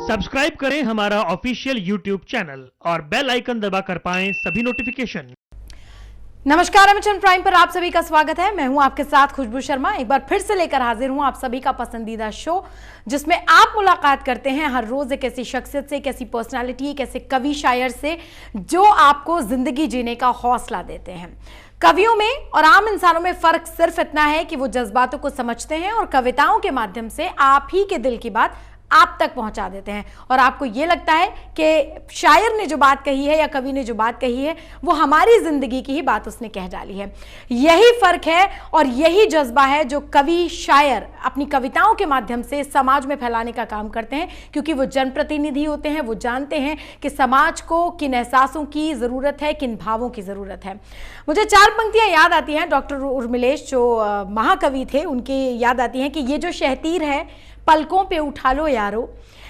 Subscribe करें हमारा official YouTube channel और बेल आइकन दबाकर पाएं सभी नोटिफिकेशन। नमस्कार, एमएचएन प्राइम पर आप सभी का स्वागत है। मैं हूं आपके साथ खुशबू शर्मा। एक बार फिर से लेकर हाजिर हूं आप सभी का पसंदीदा शो, जिसमें आप मुलाकात करते हैं हर रोज एक ऐसी शख्सियत से, एक ऐसी पर्सनालिटी, एक ऐसे कवि शायर से जो आपको जिंदगी जीने का हौसला देते हैं। कवियों में और आम इंसानों में फर्क सिर्फ इतना है कि वो जज्बातों को समझते हैं और कविताओं के माध्यम से आप ही के दिल की बात आप तक पहुंचा देते हैं। और आपको ये लगता है कि शायर ने जो बात कही है या कवि ने जो बात कही है वो हमारी जिंदगी की ही बात उसने कह डाली है। यही फर्क है और यही जज्बा है जो कवि शायर अपनी कविताओं के माध्यम से समाज में फैलाने का काम करते हैं, क्योंकि वो जनप्रतिनिधि होते हैं। वो जानते हैं कि समाज को किन एहसासों की ज़रूरत है, किन भावों की ज़रूरत है। मुझे चार पंक्तियां याद आती हैं डॉक्टर उर्मिलेश जो महाकवि थे, उनकी याद आती हैं कि ये जो शहतीर है पलकों पे उठा लो यारो,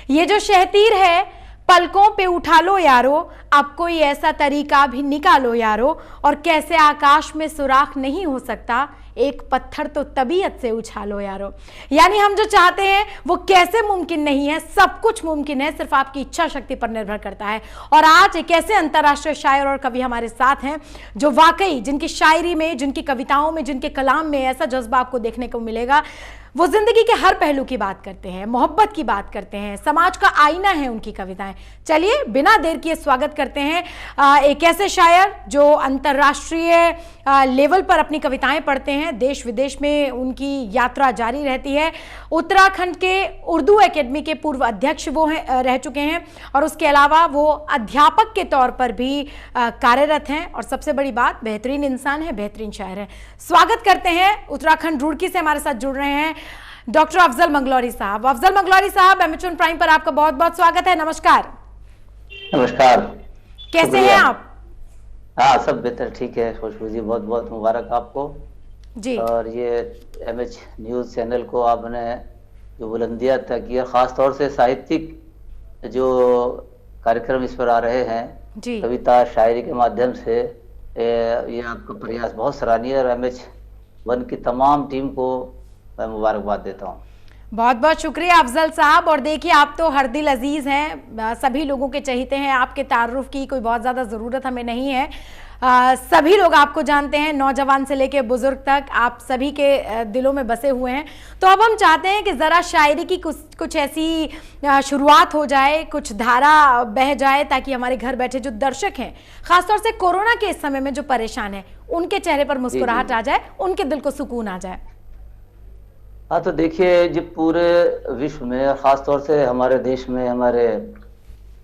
ये जो शहतीर है पलकों पे उठा लो यारो, अब कोई ऐसा तरीका भी निकालो यारो, और कैसे आकाश में सुराख नहीं हो सकता, एक पत्थर तो तबीयत से उछालो यारो। यानी हम जो चाहते हैं वो कैसे मुमकिन नहीं है, सब कुछ मुमकिन है, सिर्फ आपकी इच्छा शक्ति पर निर्भर करता है। और आज एक ऐसे अंतर्राष्ट्रीय शायर और कवि हमारे साथ हैं जो वाकई जिनकी शायरी में, जिनकी कविताओं में, जिनके कलाम में ऐसा जज्बा आपको देखने को मिलेगा। वो जिंदगी के हर पहलू की बात करते हैं, मोहब्बत की बात करते हैं, समाज का आईना है उनकी कविताएं। चलिए बिना देर किए स्वागत करते हैं एक ऐसे शायर जो अंतर्राष्ट्रीय लेवल पर अपनी कविताएं पढ़ते हैं, देश विदेश में उनकी यात्रा जारी रहती है। उत्तराखंड के उर्दू एकेडमी के पूर्व अध्यक्ष वो हैं, रह चुके हैं, और उसके अलावा वो अध्यापक के तौर पर भी कार्यरत हैं, और सबसे बड़ी बात बेहतरीन इंसान है, बेहतरीन शायर है। स्वागत करते हैं उत्तराखंड रुड़की से हमारे साथ जुड़ रहे हैं डॉक्टर अफजल मंगलौरी साहब। अफजल मंगलौरी साहब, एमएचएन प्राइम पर आपका बहुत बहुत स्वागत है। नमस्कार। नमस्कार, कैसे हैं आप? हाँ, सब बेहतर, ठीक है। खुशबू जी, बहुत बहुत मुबारक आपको जी। और ये एमएच न्यूज़ चैनल को आपने जो बुलंदियां तय की है, खास तौर से साहित्यिक जो कार्यक्रम इस पर आ रहे हैं जी। कविता शायरी के माध्यम से, ये आपका प्रयास बहुत सराहनीय है और MH1 की तमाम टीम को मैं मुबारकबाद देता हूँ। बहुत बहुत शुक्रिया अफजल साहब। और देखिए, आप तो हर दिल अजीज हैं, सभी लोगों के चहीते हैं। आपके तारुफ की कोई बहुत ज़्यादा ज़रूरत हमें नहीं है। सभी लोग आपको जानते हैं, नौजवान से लेकर बुजुर्ग तक, आप सभी के दिलों में बसे हुए हैं। तो अब हम चाहते हैं कि ज़रा शायरी की कुछ ऐसी शुरुआत हो जाए, कुछ धारा बह जाए, ताकि हमारे घर बैठे जो दर्शक हैं, ख़ासतौर से कोरोना के इस समय में जो परेशान हैं, उनके चेहरे पर मुस्कुराहट आ जाए, उनके दिल को सुकून आ जाए। हाँ, तो देखिए, जब पूरे विश्व में, खास तौर से हमारे देश में, हमारे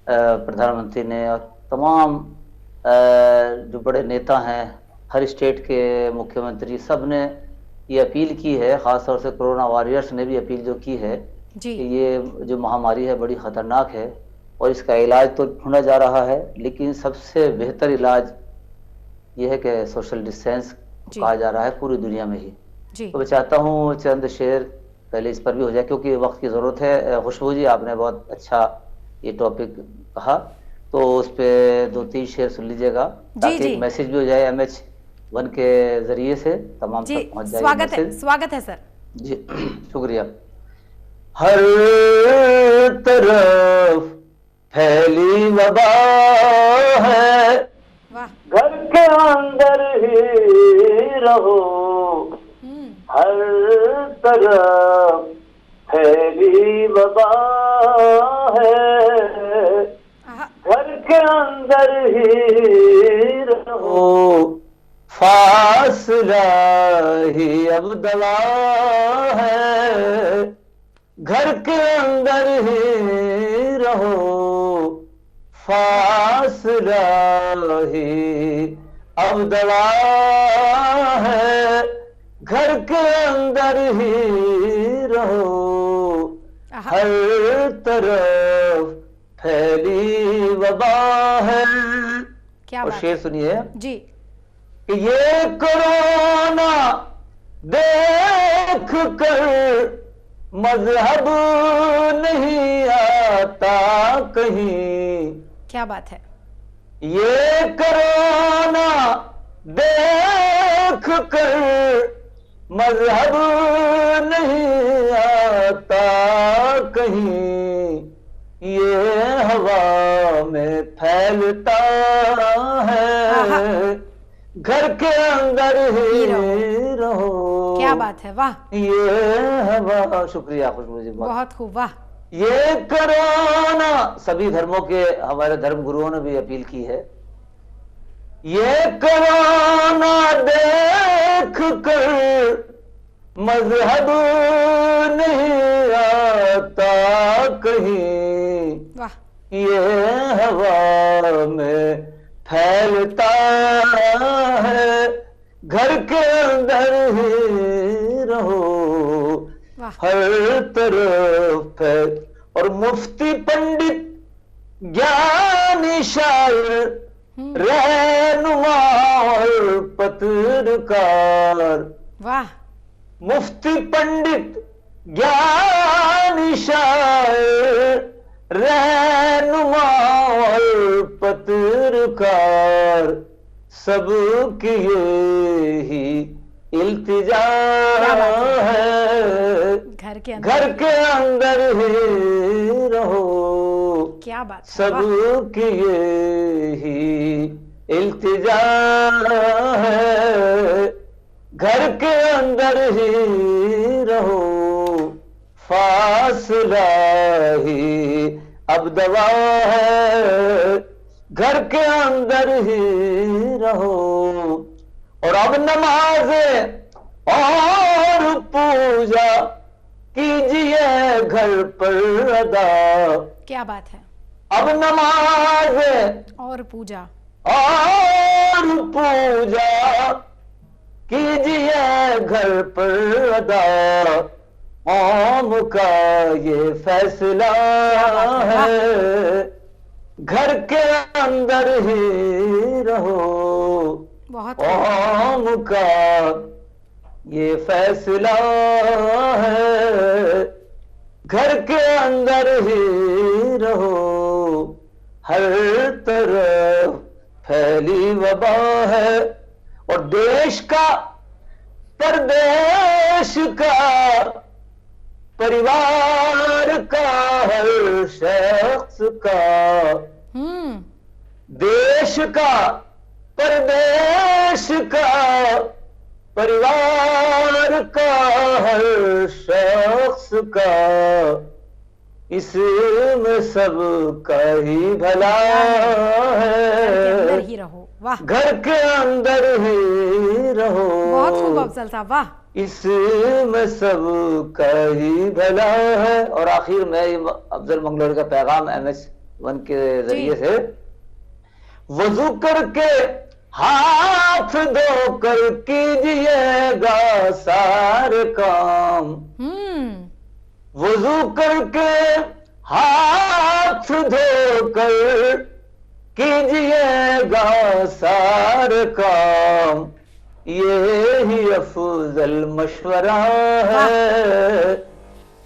प्रधानमंत्री ने और तमाम जो बड़े नेता हैं, हर स्टेट के मुख्यमंत्री, सब ने ये अपील की है, खास तौर से कोरोना वॉरियर्स ने भी अपील जो की है कि ये जो महामारी है बड़ी ख़तरनाक है और इसका इलाज तो ढूंढा जा रहा है, लेकिन सबसे बेहतर इलाज ये है कि सोशल डिस्टेंस कहा जा रहा है पूरी दुनिया में ही। तो मैं चाहता हूँ चंद शेर पहले इस पर भी हो जाए, क्योंकि वक्त की ज़रूरत है। खुशबू जी, आपने बहुत अच्छा ये टॉपिक कहा, तो उस पर 2-3 शेर सुन लीजिएगा, ताकि एक मैसेज भी हो जाए MH1 के जरिए से तमाम तक पहुँच जाए। स्वागत है सर जी, शुक्रिया। हर तरफ फैली वबा है, घर के अंदर ही रहो, हर तरफ फैली वबा है, घर के अंदर ही रहो, फासला ही अब दवा है, घर के अंदर ही रहो, फासला ही अब दवा है, घर के अंदर ही रहो, हर तरफ फैली वबा है। क्या और शेर सुनिए जी कि ये कोरोना देख कर मजहब नहीं आता कहीं। क्या बात है। ये कोरोना देख कर मजहब नहीं आता कहीं, ये हवा में फैलता है, घर के अंदर ही रहो। क्या बात है, वाह। ये हवा, शुक्रिया खुशबू जी, बहुत खूब, वाह। ये कोरोना, सभी धर्मों के हमारे धर्म गुरुओं ने भी अपील की है, ये कोरोना देख कर मजहब नहीं आता कहीं, वाह। ये हवा में फैलता है, घर के अंदर ही रहो, हर तरफ है। और मुफ्ती पंडित ज्ञानी शायर रहनुमा और पत्रकार, वाह। मुफ्ती पंडित ज्ञानी शायर रहनुमा और पत्रकार, सबकी यही इल्तिजा है, घर के अंदर ही रहो। क्या बात, सबकी यही इल्तिजा है, घर के अंदर ही रहो, फासला ही अब दवा है, घर के अंदर ही रहो। और अब नमाज़े और पूजा कीजिए घर पर अदा। क्या बात है। अब नमाज़े और पूजा कीजिए घर पर अदा, कौम का ये फैसला है, घर के अंदर ही रहो। कौम का ये फैसला है, घर के अंदर ही रहो, हर तरफ फैली वबा है। और देश का, परदेश का, परिवार का, हर शख्स का, देश का, परदेश का, परिवार का, हर शख्स का, इसमें सबका ही भला है, घर के अंदर ही रहो। बहुत खूब अफजल साहब, वाह। इसमें सबका ही भला है। और आखिर में अफजल मंगलोर का पैगाम MS1 के जरिए से, वजू करके हाथ धोकर कीजिएगा सारे काम, वजू करके हाथ धोकर कीजिएगा सारे काम, ये ही अफजल मशवरा है,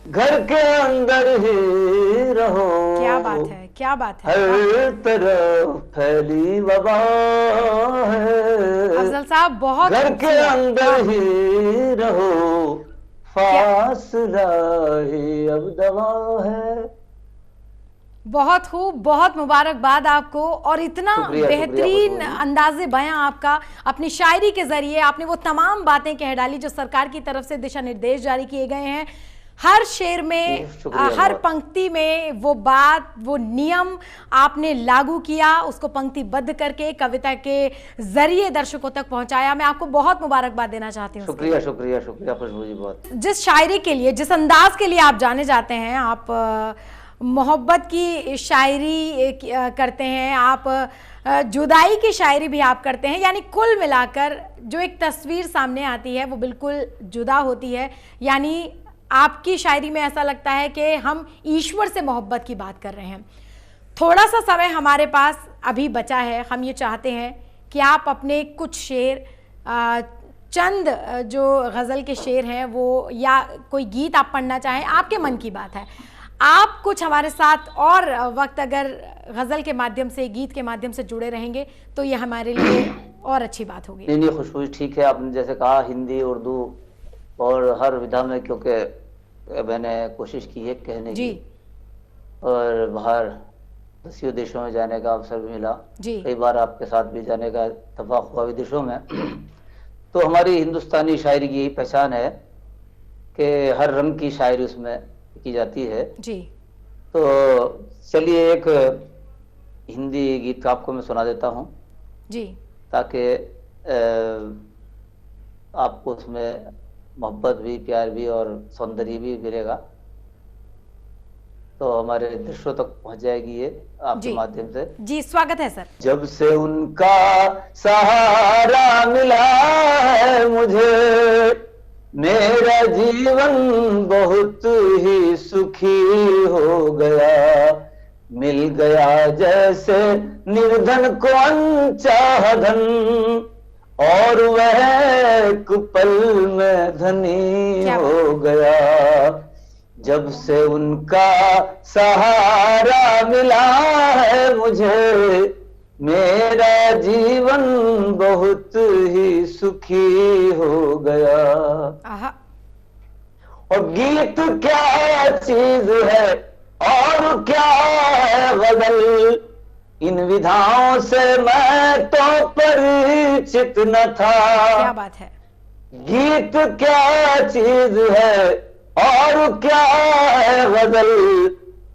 घर के अंदर ही रहो। क्या बात है, क्या बात है। हर तरफ फैली वबा है, अफजल साहब बहुत, घर के अंदर ही रहो, फासला ही अब दवा है। बहुत खूब, बहुत मुबारकबाद आपको। और इतना बेहतरीन अंदाज़े बयां आपका, अपनी शायरी के जरिए आपने वो तमाम बातें कह डाली जो सरकार की तरफ से दिशा निर्देश जारी किए गए हैं। हर शेर में, हर पंक्ति में वो बात, वो नियम आपने लागू किया, उसको पंक्तिबद्ध करके कविता के जरिए दर्शकों तक पहुंचाया। मैं आपको बहुत मुबारकबाद देना चाहती हूँ। शुक्रिया, शुक्रिया, शुक्रिया खुशबू जी, बहुत। जिस शायरी के लिए, जिस अंदाज के लिए आप जाने जाते हैं, आप मोहब्बत की शायरी करते हैं, आप जुदाई की शायरी भी आप करते हैं, यानी कुल मिलाकर जो एक तस्वीर सामने आती है वो बिल्कुल जुदा होती है। यानी आपकी शायरी में ऐसा लगता है कि हम ईश्वर से मोहब्बत की बात कर रहे हैं। थोड़ा सा समय हमारे पास अभी बचा है, हम ये चाहते हैं कि आप अपने कुछ शेर, चंद जो गज़ल के शेर हैं वो, या कोई गीत आप पढ़ना चाहें, आपके मन की बात है, आप कुछ हमारे साथ और वक्त अगर गज़ल के माध्यम से, गीत के माध्यम से जुड़े रहेंगे तो ये हमारे लिए और अच्छी बात होगी। नहीं, खुशबू ठीक है, आपने जैसे कहा हिंदी, उर्दू और हर विधा में, क्योंकि मैंने कोशिश की है कहने की। और बाहर दसियों देशों में जाने का अवसर भी मिला। जी। कई बार आपके साथ भी जाने का इत्तेफाक हुआ विदेशों में। तो हमारी हिंदुस्तानी शायरी की यही पहचान है कि हर रंग की शायरी उसमें की जाती है। जी। तो चलिए एक हिंदी गीत आपको मैं सुना देता हूँ जी। ताकि आपको उसमें मोहब्बत भी, प्यार भी और सौंदर्य भी मिलेगा, तो हमारे दर्शकों तक पहुंच जाएगी ये आपके माध्यम से। जी, स्वागत है सर। जब से उनका सहारा मिला है मुझे, मेरा जीवन बहुत ही सुखी हो गया। मिल गया जैसे निर्धन को अनचाहा धन, और वह एक पल में धनी हो गया। जब से उनका सहारा मिला है मुझे, मेरा जीवन बहुत ही सुखी हो गया। और गीत क्या चीज है और क्या है गजल, इन विधाओं से मैं तो परिचित न था। क्या बात है। गीत क्या चीज है और क्या है गजल,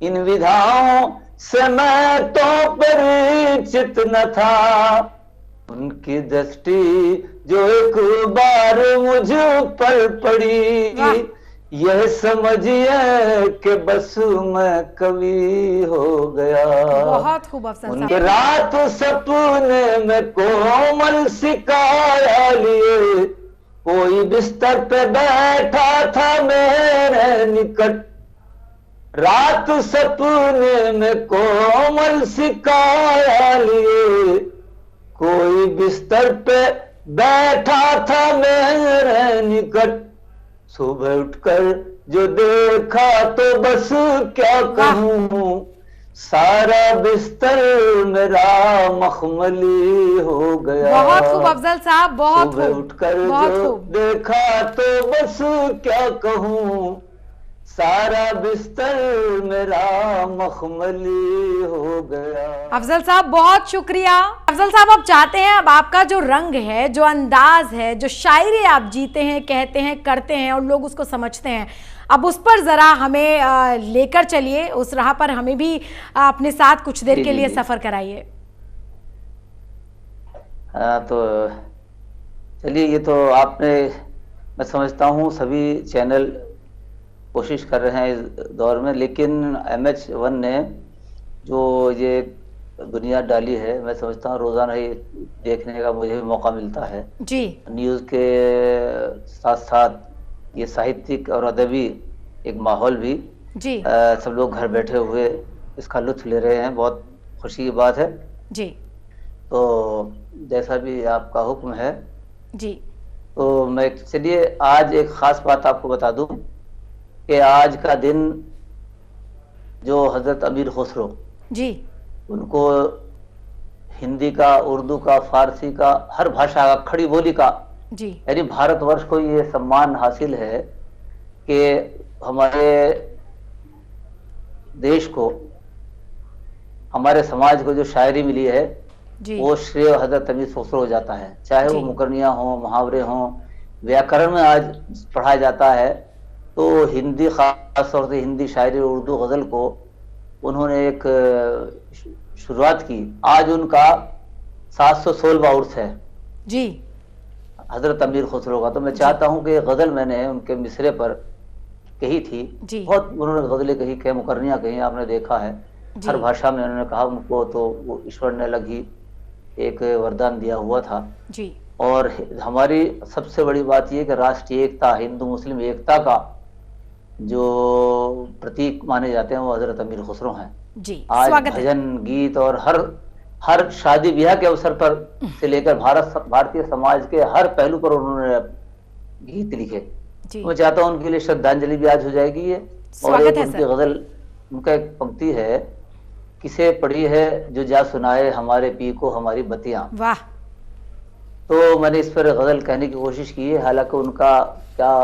इन विधाओं से मैं तो परिचित न था। उनकी दृष्टि जो एक बार मुझ पर पड़ी, यह समझिए कि बस मैं कवि हो गया। बहुत खूब अफसर साहब। उनके रात सपने में कोमल सिकाया लिए, कोई बिस्तर पे बैठा था मेरे निकट। रात सपने में कोमल सिकाया लिए, कोई बिस्तर पे बैठा था मेरे निकट। सुबह उठकर जो देखा तो बस क्या कहूँ, सारा बिस्तर मेरा मखमली हो गया। बहुत खूब अफजल साहब, बहुत खूब। सुबह उठकर जो देखा तो बस क्या कहूँ, सारा बिस्तर मेरा मखमली हो गया। अफजल साहब बहुत शुक्रिया। अफजल साहब, आप चाहते हैं अब आपका जो रंग है, जो अंदाज है, जो शायरी आप जीते हैं, कहते हैं, करते हैं और लोग उसको समझते हैं, अब उस पर जरा हमें लेकर चलिए, उस राह पर हमें भी अपने साथ कुछ देर के लिए सफर कराइए। तो चलिए, ये तो आपने, मैं समझता हूँ सभी चैनल कोशिश कर रहे हैं इस दौर में, लेकिन MH1 ने जो ये बुनियाद डाली है, मैं समझता हूँ रोजाना ही देखने का मुझे भी मौका मिलता है जी। न्यूज़ के साथ साथ ये साहित्यिक और अदबी एक माहौल भी जी। सब लोग घर बैठे हुए इसका लुत्फ ले रहे हैं, बहुत खुशी की बात है जी। तो जैसा भी आपका हुक्म है जी। तो मैं, चलिए आज एक खास बात आपको बता दूं कि आज का दिन जो हजरत अमीर खुसरो जी, उनको हिंदी का, उर्दू का, फारसी का, हर भाषा का, खड़ी बोली का, जी, यानी भारतवर्ष को ये सम्मान हासिल है कि हमारे देश को, हमारे समाज को जो शायरी मिली है वो श्रेय हजरत अमीर खुसरो हो जाता है। चाहे वो मुकरनियाँ हों, मुहावरे हों, व्याकरण में आज पढ़ाया जाता है, तो हिंदी, खास तौर से हिंदी शायरी और उर्दू गजल को उन्होंने एक शुरुआत की। आज उनका 716वां उर्स है जी, हजरत अमीर खुसरो का। तो मैं चाहता हूं कि गजल मैंने उनके मिसरे पर कही थी, बहुत उन्होंने गजलें कही, कई मुकरनियाँ कही, आपने देखा है हर भाषा में उन्होंने कहा। उनको तो वो ईश्वर ने अलग ही एक वरदान दिया हुआ था जी। और हमारी सबसे बड़ी बात यह कि राष्ट्रीय एकता, हिंदू मुस्लिम एकता का जो प्रतीक माने जाते हैं वो हजरत अमीर खुसरो हैं जी। आज भजन, गीत और हर शादी ब्याह के अवसर पर से लेकर भारतीय समाज के हर पहलू पर उन्होंने गीत लिखे। मैं चाहता हूं उनके लिए श्रद्धांजलि भी आज हो जाएगी ये। और एक उनकी गजल, उनका एक पंक्ति है, किसे पढ़ी है जो जा सुनाए हमारे पी को हमारी बतियां। वाह। तो मैंने इस पर गजल कहने की कोशिश की है, हालांकि उनका क्या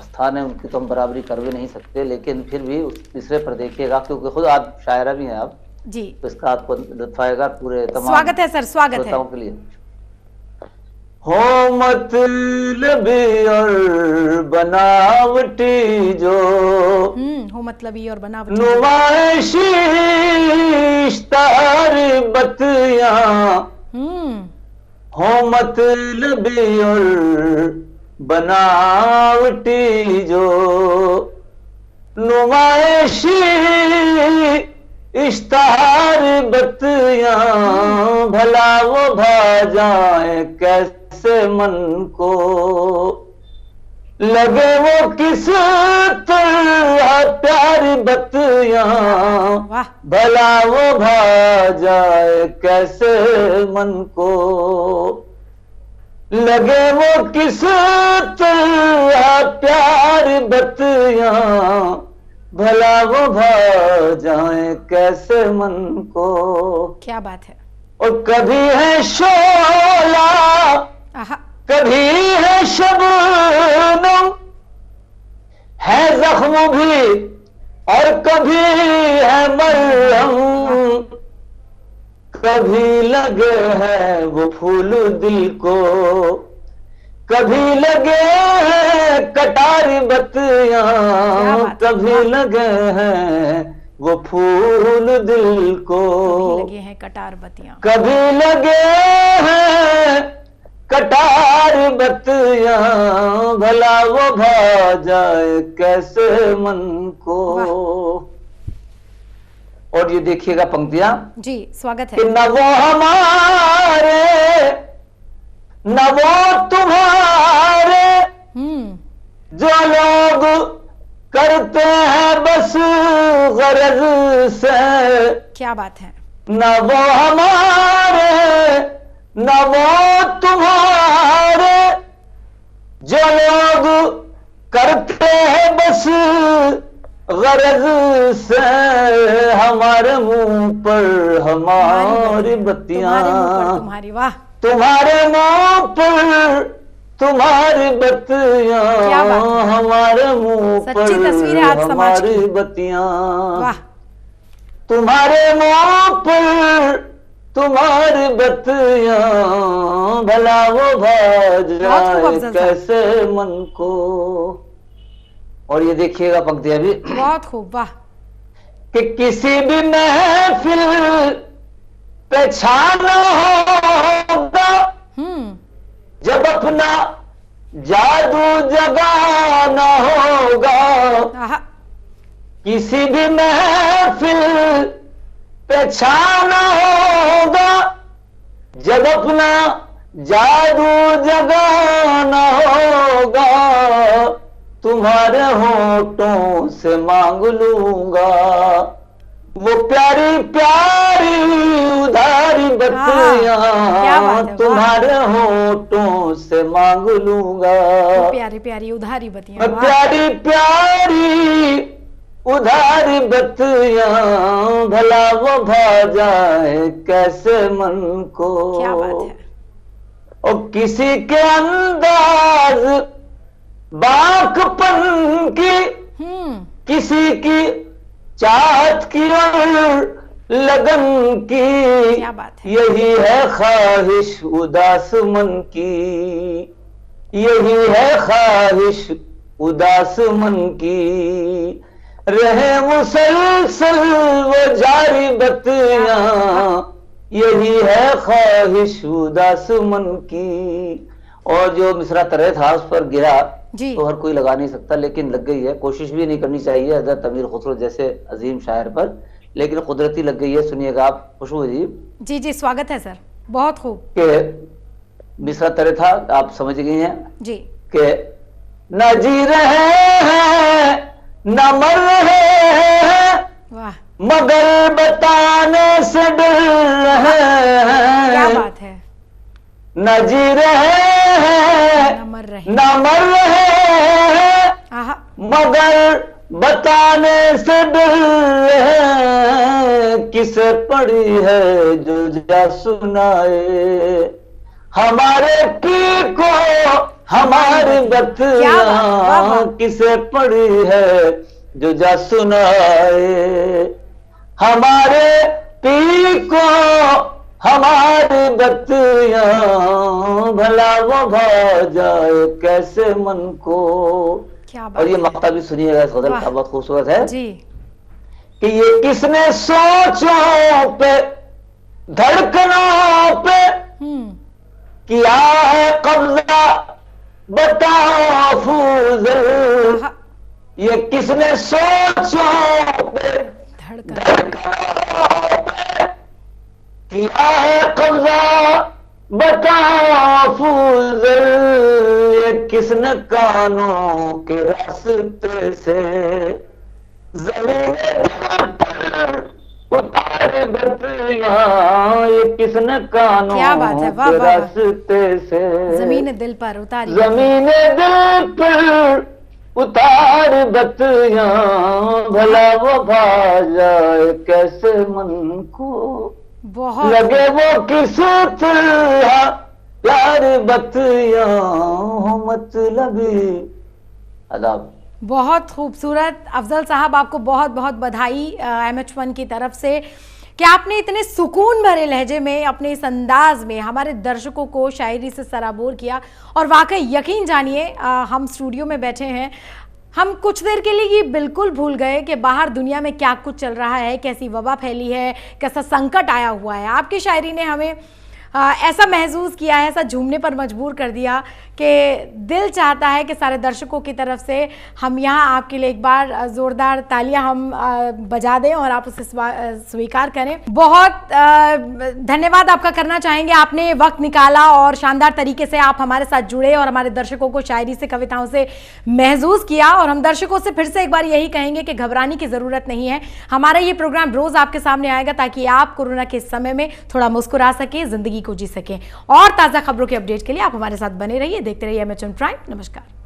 स्थान है उनकी तो हम बराबरी कर भी नहीं सकते, लेकिन फिर भी उस तीसरे पर देखिएगा, क्योंकि खुद आप शायरा भी हैं आप जी, तो इसका आपको लुत्फ आएगा पूरे तमाम स्वागत है सर, स्वागत है। श्रोताओं के लिए। हो मतलबी और बनावटी जो हो मतलबी और बनावटी नुमाइशी इश्तार बतियां, हो मतलबी और बनावटी जो नुमाइशी इश्तार बतियां, भला वो भा जाए कैसे मन को, लगे वो किस तरह प्यारी बतियां, भला वो भा जाए कैसे मन को, लगे वो किस तरह प्यारी बतियां, भला वो भा जाए कैसे मन को। क्या बात है। और कभी है शोला, कभी है शबनम, है जख्म भी और कभी है मरहम, कभी लगे है वो फूल दिल को, कभी लगे हैं कटारी बतियां, कभी लगे हैं वो फूल दिल को, कभी लगे हैं कटार बतियां, कभी लगे हैं कटार बतियां, भला वो भा जाए कैसे मन को। और ये देखिएगा पंक्तियां जी, स्वागत है। कि न वो हमारे न वो तुम्हारे, जो लोग करते हैं बस गरज से, क्या बात है। न वो हमारे न वो तुम्हारे, जो लोग करते हैं बस गरज से, हमारे मुंह पर हमारी बत्तियां, तुम्हारी, वाह, तुम्हारे मुंह पर तुम्हारी बत्तियां, हमारे मुंह पर हमारी बत्तियां, तुम्हारे मुंह पर तुम्हारी बत्तियां, भला वो भा जाए कैसे मन को। और ये देखिएगा पंक्तियां भी बहुत खूब, वाह। कि किसी भी महफिल पे छाना होगा, जब अपना जादू जगाना होगा, किसी भी महफिल पे छाना होगा, जब अपना जादू जगाना होगा, तुम्हारे होठों से मांग लूंगा वो प्यारी प्यारी उधारी बत्तियां, तुम्हारे होठों से मांग लूंगा प्यारी प्यारी उधारी बत्तियां, प्यारी प्यारी उधारी बत्तियां, भला वो भा जाए कैसे मन को। क्या बात है। और किसी के अंदाज बाकपन की, किसी की चाहत की लगन की, क्या बात है। यही है ख्वाहिश उदास मन की, यही है ख्वाहिश उदास मन की, रहे मुसलसल वो जारी बत्तियां, यही है ख्वाहिश उदास मन की। और जो मिसरा तरह था उस पर गिरा तो हर कोई लगा नहीं सकता, लेकिन लग गई है। कोशिश भी नहीं करनी चाहिए हज़रत अमीर खुसरो जैसे अजीम शायर पर, लेकिन कुदरती लग गई है। सुनिएगा आप खुशबू जी। जी जी, स्वागत है सर, बहुत खूब। के मिसरा तरह था, आप समझ गई हैं जी, के न जी रहे हैं न मर रहे हैं, मगर बताने से डर रहे हैं। क्या बात है। न जी रहे हैं न मर रहे हैं, मगर बताने से डर रहे हैं। किसे पड़ी है जो जा सुनाए, हमारे की को हमारी बत्तियां किसे पड़ी है जो जा सुनाए, हमारे पीर को हमारी बत्तियां भला वो भा जाए कैसे मन को। क्या बात और ये मक्ता भी सुनिएगा इस गजल का, बहुत खूबसूरत है जी। कि ये किसने सोचों पे धड़कनों पे किया है कब्जा बताओ फूजल, ये किसने सोचों पे धड़कनों पे किया है कब्जा बताओ फूजल, ये किसने कानों के रास्ते से जमीन उतारे बत्तियां, ये किसने कानों के रास्ते से जमीन दिल पर उतारी, जमीन दिल पर उतार बत्तियां भला वो भा जाए कैसे मन को। बहुत लगे वो किस तरह यार बत्तियां मतलबी। अदाब। बहुत खूबसूरत अफजल साहब, आपको बहुत बहुत बधाई MH1 की तरफ से कि आपने इतने सुकून भरे लहजे में अपने इस अंदाज में हमारे दर्शकों को शायरी से सराबोर किया। और वाकई यकीन जानिए, हम स्टूडियो में बैठे हैं, हम कुछ देर के लिए ये बिल्कुल भूल गए कि बाहर दुनिया में क्या कुछ चल रहा है, कैसी वबा फैली है, कैसा संकट आया हुआ है। आपकी शायरी ने हमें ऐसा महसूस किया है, ऐसा झूमने पर मजबूर कर दिया कि दिल चाहता है कि सारे दर्शकों की तरफ से हम यहाँ आपके लिए एक बार ज़ोरदार तालियां हम बजा दें और आप उसे स्वीकार करें। बहुत धन्यवाद आपका करना चाहेंगे, आपने वक्त निकाला और शानदार तरीके से आप हमारे साथ जुड़े और हमारे दर्शकों को शायरी से, कविताओं से महसूस किया। और हम दर्शकों से फिर से एक बार यही कहेंगे कि घबराने की ज़रूरत नहीं है। हमारा ये प्रोग्राम रोज़ आपके सामने आएगा ताकि आप कोरोना के समय में थोड़ा मुस्कुरा सकें, ज़िंदगी को जी सकें। और ताज़ा खबरों के अपडेट के लिए आप हमारे साथ बने रहिए, देखते रहिए MH1 प्राइम। नमस्कार।